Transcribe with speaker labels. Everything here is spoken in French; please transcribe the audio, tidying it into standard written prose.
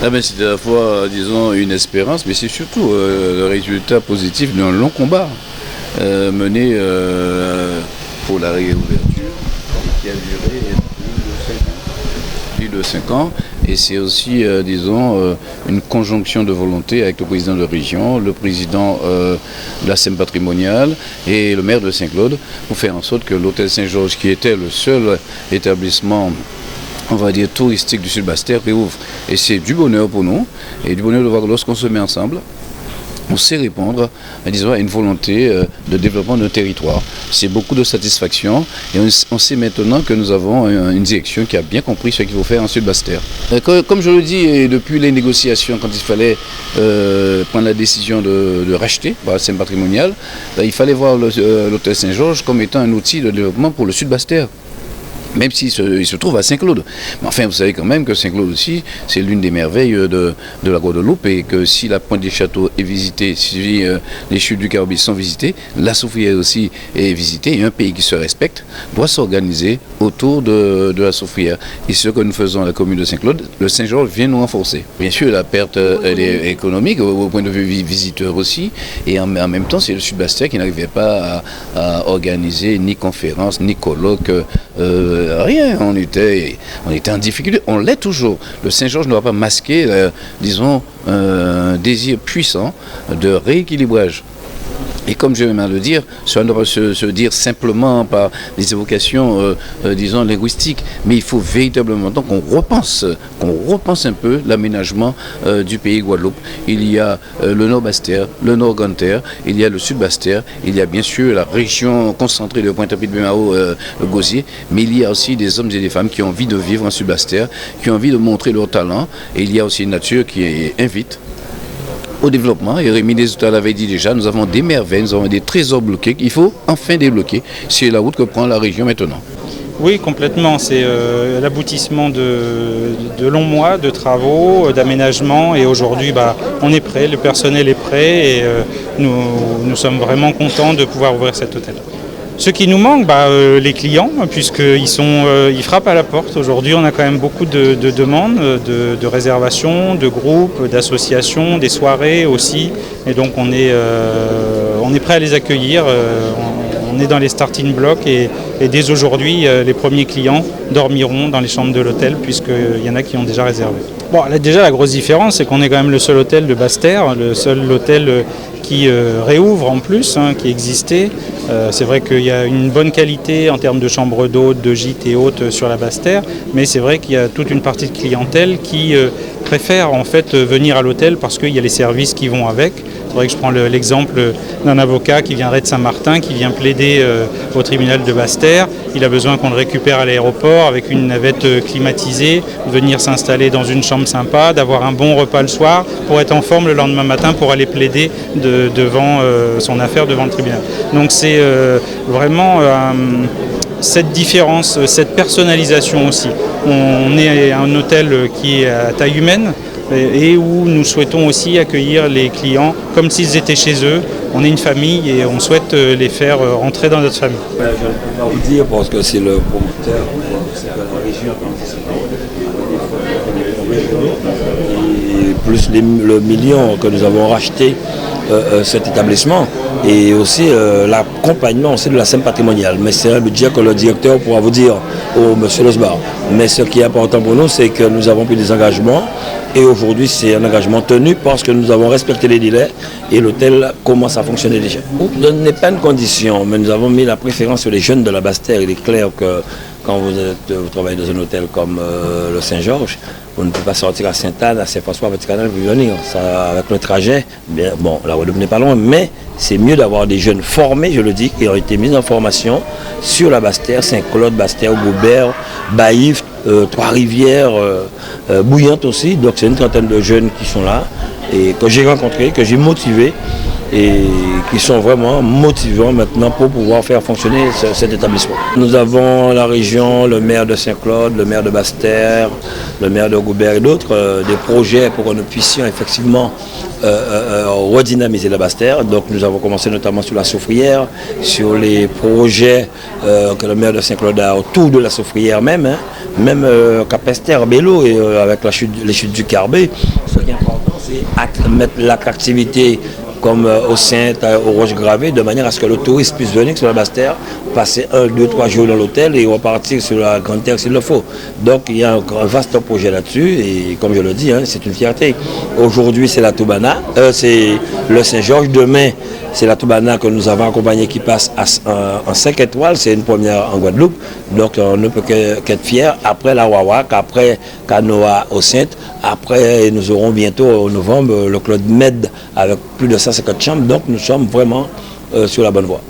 Speaker 1: Ah ben, c'est à la fois, disons, une espérance, mais c'est surtout le résultat positif d'un long combat mené pour la réouverture qui a duré plus de 5 ans. Et c'est aussi, disons, une conjonction de volonté avec le président de région, le président de la SEM patrimoniale et le maire de Saint-Claude pour faire en sorte que l'hôtel Saint-Georges, qui était le seul établissement, on va dire, touristique du Sud-Bastère, réouvre. Et c'est du bonheur pour nous, et du bonheur de voir que lorsqu'on se met ensemble, on sait répondre, disons, à une volonté de développement de territoire. C'est beaucoup de satisfaction et on sait maintenant que nous avons une direction qui a bien compris ce qu'il faut faire en Sud-Bastère. Comme je le dis, depuis les négociations, quand il fallait prendre la décision de racheter par la SEM patrimoniale, il fallait voir l'hôtel Saint-Georges comme étant un outil de développement pour le Sud-Bastère. Même s'il se trouve à Saint-Claude. Mais enfin, vous savez quand même que Saint-Claude aussi, c'est l'une des merveilles de la Guadeloupe, et que si la Pointe des Châteaux est visitée, si les chutes du Caraïbe sont visitées, la Soufrière aussi est visitée, et un pays qui se respecte doit s'organiser autour de la Soufrière. Et ce que nous faisons à la commune de Saint-Claude, le Saint-Georges vient nous renforcer. Bien sûr, la perte elle est économique, au point de vue visiteur aussi, et en même temps, c'est le Sud-Bastère qui n'arrivait pas à organiser ni conférences, ni colloques, rien, on était en difficulté, on l'est toujours. Le Saint-Georges ne va pas masquer, disons, un désir puissant de rééquilibrage. Et comme je viens de le dire, ça ne va se dire simplement par des évocations, disons, linguistiques, mais il faut véritablement qu'on repense un peu l'aménagement du pays Guadeloupe. Il y a le Nord-Bastère, le Nord-Ganter, il y a le Sud-Bastère, il y a bien sûr la région concentrée de Pointe-à-Pitre-Bémao, Gosier, mais il y a aussi des hommes et des femmes qui ont envie de vivre en Sud-Bastère, qui ont envie de montrer leur talent, et il y a aussi une nature qui invite au développement. Et Rémi Desoutal l'avait dit déjà, nous avons des merveilles, nous avons des trésors bloqués qu'il faut enfin débloquer. C'est la route que prend la région maintenant.
Speaker 2: Oui, complètement. C'est l'aboutissement de longs mois de travaux, d'aménagement, et aujourd'hui on est prêt, le personnel est prêt, et nous sommes vraiment contents de pouvoir ouvrir cet hôtel. Ce qui nous manque, les clients, puisqu'ils frappent à la porte. Aujourd'hui, on a quand même beaucoup de demandes, de réservations, de groupes, d'associations, des soirées aussi. Et donc on est prêt à les accueillir. On est dans les starting blocks, et dès aujourd'hui, les premiers clients dormiront dans les chambres de l'hôtel, puisqu'il y en a qui ont déjà réservé. Bon, là, déjà, la grosse différence, c'est qu'on est quand même le seul hôtel de Basse-Terre, le seul hôtel qui réouvre en plus, qui existait. C'est vrai qu'il y a une bonne qualité en termes de chambres d'hôtes, de gîtes et autres sur la Basse-Terre, mais c'est vrai qu'il y a toute une partie de clientèle qui préfère en fait venir à l'hôtel parce qu'il y a les services qui vont avec. C'est vrai que je prends l'exemple d'un avocat qui viendrait de Saint-Martin, qui vient plaider au tribunal de Basse-Terre. Il a besoin qu'on le récupère à l'aéroport avec une navette climatisée, venir s'installer dans une chambre sympa, d'avoir un bon repas le soir pour être en forme le lendemain matin pour aller plaider devant son affaire devant le tribunal. Donc c'est vraiment cette différence, cette personnalisation aussi. On est un hôtel qui est à taille humaine, et où nous souhaitons aussi accueillir les clients comme s'ils étaient chez eux. On est une famille et on souhaite les faire rentrer dans notre famille.
Speaker 3: Je ne peux pas vous dire parce que c'est le promoteur de la région et plus le million que nous avons racheté cet établissement, et aussi l'accompagnement aussi de la SEM patrimoniale. Mais c'est un budget que le directeur pourra vous dire au monsieur Losbar. Mais ce qui est important pour nous, c'est que nous avons pris des engagements, et aujourd'hui c'est un engagement tenu parce que nous avons respecté les délais et l'hôtel commence à fonctionner déjà. Ce n'est pas une condition, mais nous avons mis la préférence sur les jeunes de la Basse-Terre. Il est clair que quand vous travaillez dans un hôtel comme le Saint-Georges, on ne peut pas sortir à Sainte-Anne, à Saint-François, à Petit-Canal pour venir. Ça, avec le trajet, bien, bon, la Guadeloupe n'est pas loin, mais c'est mieux d'avoir des jeunes formés, je le dis, qui ont été mis en formation sur la Basse-Terre, Saint-Claude, Basse-Terre, Goubert, Baïf, Trois-Rivières, Bouillante aussi. Donc c'est une trentaine de jeunes qui sont là et que j'ai rencontrés, que j'ai motivés. et qui sont vraiment motivants maintenant pour pouvoir faire fonctionner cet établissement. Nous avons la région, le maire de Saint-Claude, le maire de Basse-Terre, le maire de Goubert et d'autres, des projets pour que nous puissions effectivement redynamiser la Basse-Terre. Donc nous avons commencé notamment sur la Soufrière, sur les projets que le maire de Saint-Claude a autour de la Soufrière même, hein, même Capester, Bello et avec les chutes du Carbet. Ce qui est important, c'est mettre l'attractivité comme au Sainte, aux Roches Gravées, de manière à ce que le touriste puisse venir sur la Basse-Terre, passer 1, 2, 3 jours dans l'hôtel et repartir sur la Grande Terre s'il le faut. Donc il y a un vaste projet là-dessus et comme je le dis, hein, c'est une fierté. Aujourd'hui c'est la Toubana, c'est le Saint-Georges, demain c'est la Toubana que nous avons accompagnée qui passe en 5 étoiles, c'est une première en Guadeloupe, donc on ne peut qu'être fiers. Après la Wawak, après Canoa au Sainte, après nous aurons bientôt en novembre le Club Med avec plus de 150 chambres, donc nous sommes vraiment sur la bonne voie.